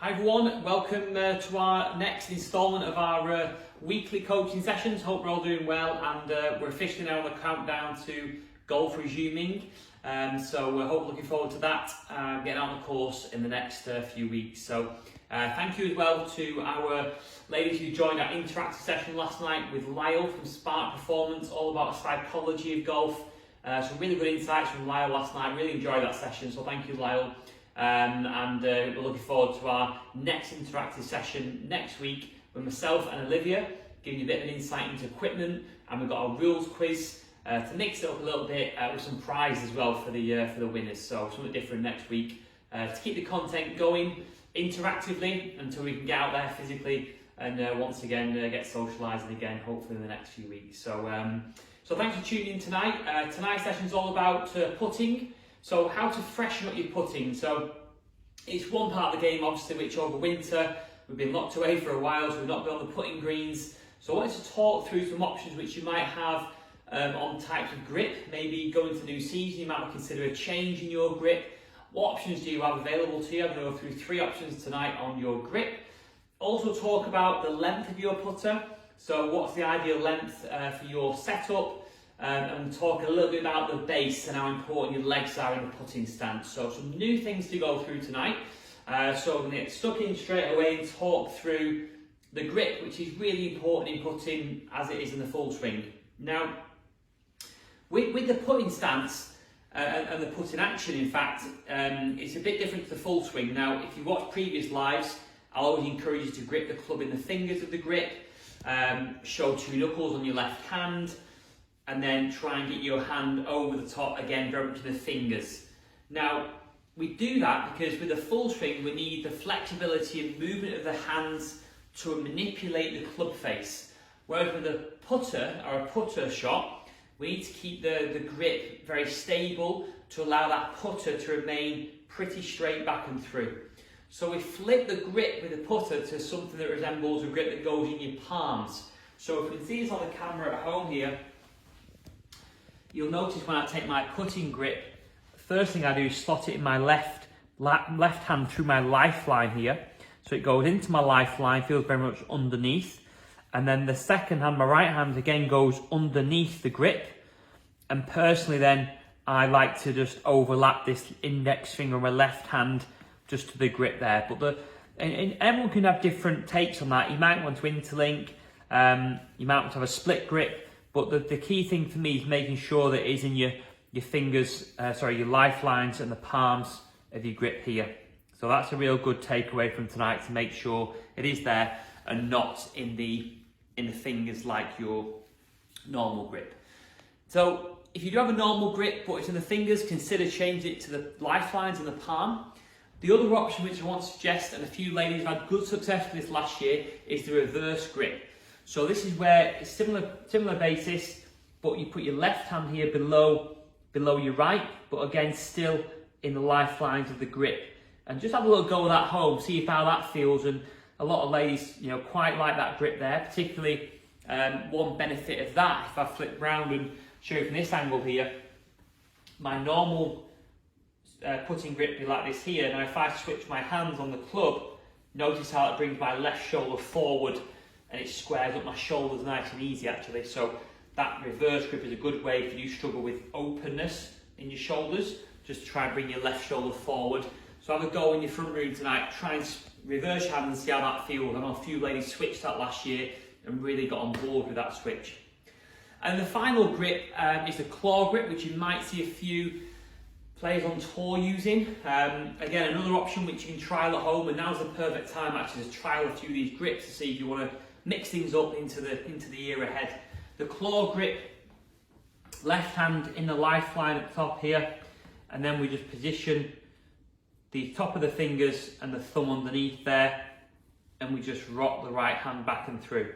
Hi everyone, welcome to our next instalment of our weekly coaching sessions. Hope we're all doing well, and we're officially now on the countdown to golf resuming. So we're looking forward to that, getting on the course in the next few weeks. So thank you as well to our ladies who joined our interactive session last night with Lyle from Spark Performance, all about the psychology of golf. Some really good insights from Lyle last night. Really enjoyed that session, so thank you, Lyle. We're looking forward to our next interactive session next week with myself and Olivia, giving you a bit of an insight into equipment, and we've got our rules quiz to mix it up a little bit with some prizes as well for the winners. So something different next week to keep the content going interactively until we can get out there physically and once again get socialising again, hopefully in the next few weeks. So thanks for tuning in tonight. Tonight's session is all about putting. So how to freshen up your putting. So it's one part of the game, obviously, which over winter we've been locked away for a while, so we've not been on the putting greens. So I wanted to talk through some options which you might have on types of grip. Maybe going to new season, you might consider a change in your grip. What options do you have available to you? I'm going to go through 3 options tonight on your grip. Also talk about the length of your putter. So what's the ideal length for your setup? And talk a little bit about the base and how important your legs are in the putting stance. So some new things to go through tonight. So I'm going to get stuck in straight away and talk through the grip, which is really important in putting as it is in the full swing. Now, with the putting stance and the putting action, in fact, it's a bit different to the full swing. Now, if you watch previous lives, I'll always encourage you to grip the club in the fingers of the grip, show 2 knuckles on your left hand, and then try and get your hand over the top again, very much to the fingers. Now, we do that because with a full swing, we need the flexibility and movement of the hands to manipulate the club face. Whereas with a putter or a putter shot, we need to keep the grip very stable to allow that putter to remain pretty straight back and through. So we flip the grip with the putter to something that resembles a grip that goes in your palms. So if you can see this on the camera at home here, you'll notice when I take my putting grip, the first thing I do is slot it in my left hand through my lifeline here. So it goes into my lifeline, feels very much underneath. And then the second hand, my right hand, again goes underneath the grip. And personally then, I like to just overlap this index finger on my left hand just to the grip there. But and everyone can have different takes on that. You might want to interlink, you might want to have a split grip. But the key thing for me is making sure that it is in your fingers, your lifelines and the palms of your grip here. So that's a real good takeaway from tonight, to make sure it is there and not in the fingers like your normal grip. So if you do have a normal grip but it's in the fingers, consider changing it to the lifelines and the palm. The other option which I want to suggest, and a few ladies have had good success with this last year, is the reverse grip. So this is where it's similar basis, but you put your left hand here below your right, but again still in the lifelines of the grip. And just have a little go with that at home, see how that feels. And a lot of ladies, quite like that grip there. Particularly one benefit of that, if I flip round and show you from this angle here, my normal putting grip be like this here. Now if I switch my hands on the club, notice how it brings my left shoulder forward, and it squares up my shoulders nice and easy actually. So that reverse grip is a good way if you struggle with openness in your shoulders, just try and bring your left shoulder forward. So have a go in your front room tonight, try and reverse your hand and see how that feels. I know a few ladies switched that last year and really got on board with that switch. And the final grip is the claw grip, which you might see a few players on tour using. Again, another option which you can trial at home, and now's the perfect time actually to trial a few of these grips to see if you want to mix things up into the year ahead. The claw grip, left hand in the lifeline at the top here, and then we just position the top of the fingers and the thumb underneath there, and we just rock the right hand back and through.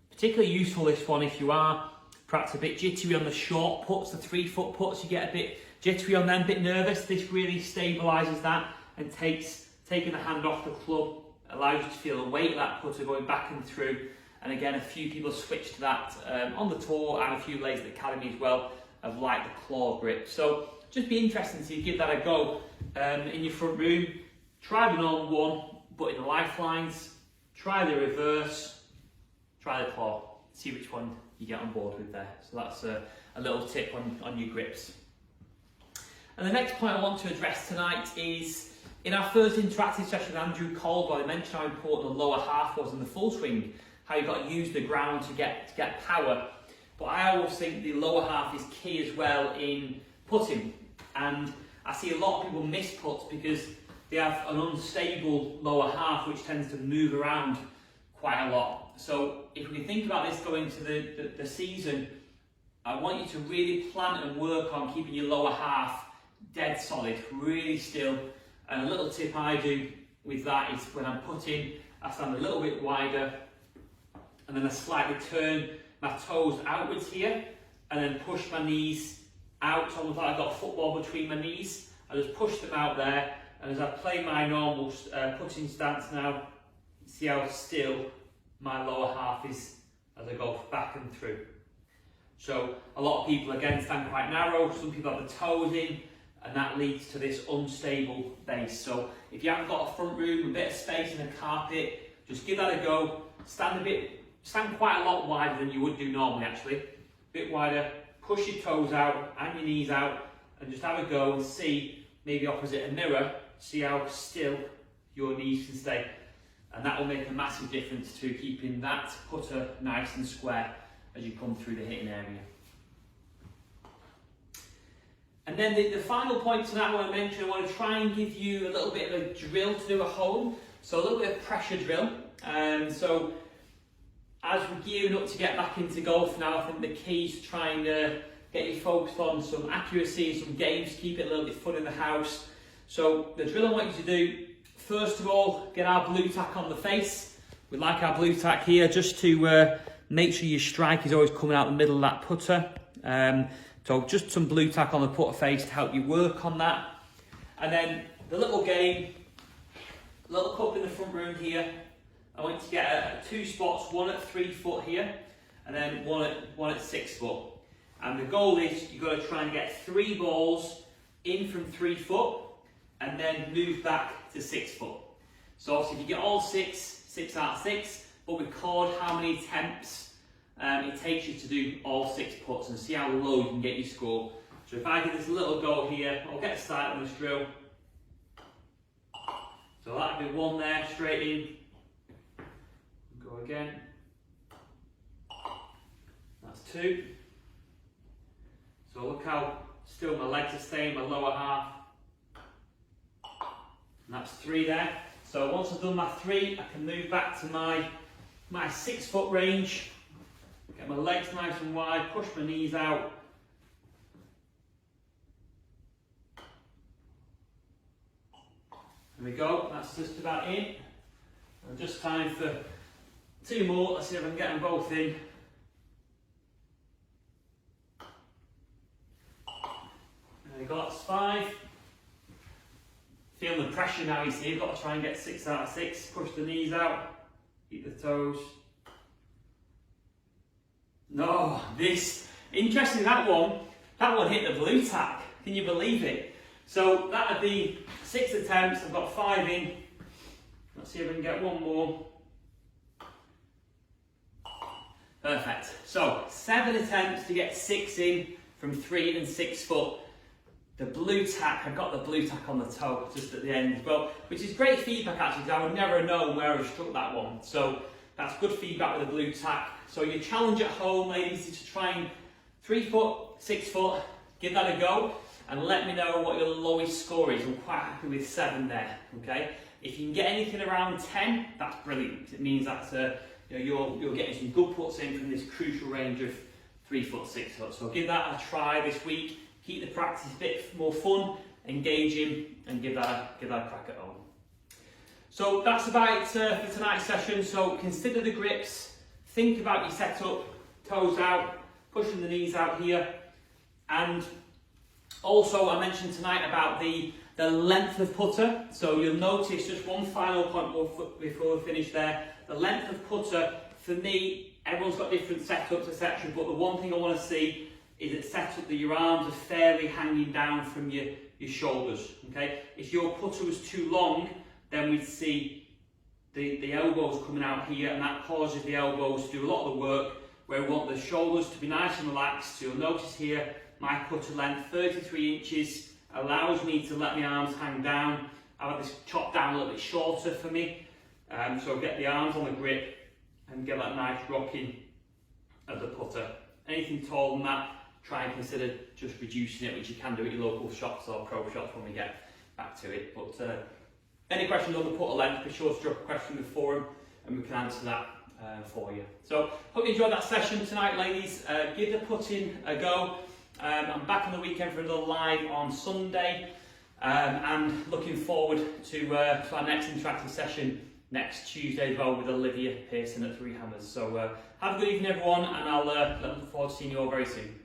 Particularly useful this one if you are perhaps a bit jittery on the short puts, the 3-foot puts, you get a bit jittery on them, a bit nervous. This really stabilises that and taking the hand off the club allows you to feel the weight of that putter going back and through. And again, a few people switched to that on the tour, and a few ladies at the academy as well have liked the claw grip. So just be interesting to give that a go in your front room. Try the normal one, but in the lifelines, try the reverse, try the claw, see which one you get on board with there. So that's a little tip on your grips. And the next point I want to address tonight is, in our first interactive session with Andrew Caldwell, I mentioned how important the lower half was in the full swing, how you've got to use the ground to get power. But I always think the lower half is key as well in putting. And I see a lot of people miss putts because they have an unstable lower half which tends to move around quite a lot. So if we think about this going into the season, I want you to really plan and work on keeping your lower half dead solid, really still. And a little tip I do with that is when I'm putting, I stand a little bit wider and then I slightly turn my toes outwards here and then push my knees out, almost like I've got a football between my knees. I just push them out there, and as I play my normal putting stance now, see how still my lower half is as I go back and through. So a lot of people again stand quite narrow, some people have the toes in, and that leads to this unstable base. So if you haven't got a front room, a bit of space in a carpet, just give that a go. Stand quite a lot wider than you would do normally actually. A bit wider, push your toes out and your knees out, and just have a go and see, maybe opposite a mirror, see how still your knees can stay. And that will make a massive difference to keeping that putter nice and square as you come through the hitting area. And then the final point tonight I want to mention, I want to try and give you a little bit of a drill to do at home. So a little bit of pressure drill. So as we're gearing up to get back into golf now, I think the key is to try and get you focused on some accuracy, some games, keep it a little bit fun in the house. So the drill I want you to do, first of all, get our blue tack on the face. We like our blue tack here just to make sure your strike is always coming out the middle of that putter. So just some blue tack on the putter face to help you work on that. And then the little game, little cup in the front room here. I want you to get two spots, one at 3 foot here, and then one at 6 foot. And the goal is you've got to try and get 3 balls in from 3 foot, and then move back to 6 foot. So obviously if you get all 6 out of 6, but record how many attempts it takes you to do all 6 putts and see how low you can get your score. So if I give this a little go here, I'll get started on this drill. So that'll be 1 there, straight in. Go again. That's 2. So look how still my legs are staying, my lower half. And that's 3 there. So once I've done my 3, I can move back to my 6 foot range. Get my legs nice and wide, push my knees out. There we go, that's just about in. And just time for 2 more, let's see if I can get them both in. There we go, that's 5. Feel the pressure now, you see, you've got to try and get 6 out of 6. Push the knees out, keep the toes. No, interesting, that one hit the blue tack. Can you believe it? So that would be 6 attempts, I've got 5 in. Let's see if I can get 1 more. Perfect. So 7 attempts to get 6 in from 3 and 6 foot. The blue tack, I got the blue tack on the toe just at the end as well, which is great feedback actually, because I would never have known where I struck that one. So that's good feedback with the blue tack. So your challenge at home, ladies, is to try and 3 foot, 6 foot, give that a go, and let me know what your lowest score is. I'm quite happy with 7 there, okay? If you can get anything around 10, that's brilliant. It means that you're getting some good puts in from this crucial range of 3 foot, 6 foot. So give that a try this week. Keep the practice a bit more fun, engaging, and give that a crack at home. So that's about it for tonight's session. So consider the grips, think about your setup, toes out, pushing the knees out here, and also I mentioned tonight about the length of putter. So you'll notice just one final point before we finish there. The length of putter, for me, everyone's got different setups, etc. But the one thing I want to see is it set up that your arms are fairly hanging down from your shoulders. Okay, if your putter was too long, then we'd see the elbows coming out here, and that causes the elbows to do a lot of the work, where we want the shoulders to be nice and relaxed. So you'll notice here, my cutter length, 33 inches, allows me to let my arms hang down. I have this chopped down a little bit shorter for me. So get the arms on the grip and get that nice rocking of the putter. Anything taller than that, try and consider just reducing it, which you can do at your local shops or pro shops when we get back to it. But any questions on the putter length, be sure to drop a question in the forum and we can answer that for you. So hope you enjoyed that session tonight, ladies. Give the putting a go. I'm back on the weekend for another live on Sunday, and looking forward to our next interactive session next Tuesday as well with Olivia Pearson at Three Hammers. So have a good evening everyone, and I'll look forward to seeing you all very soon.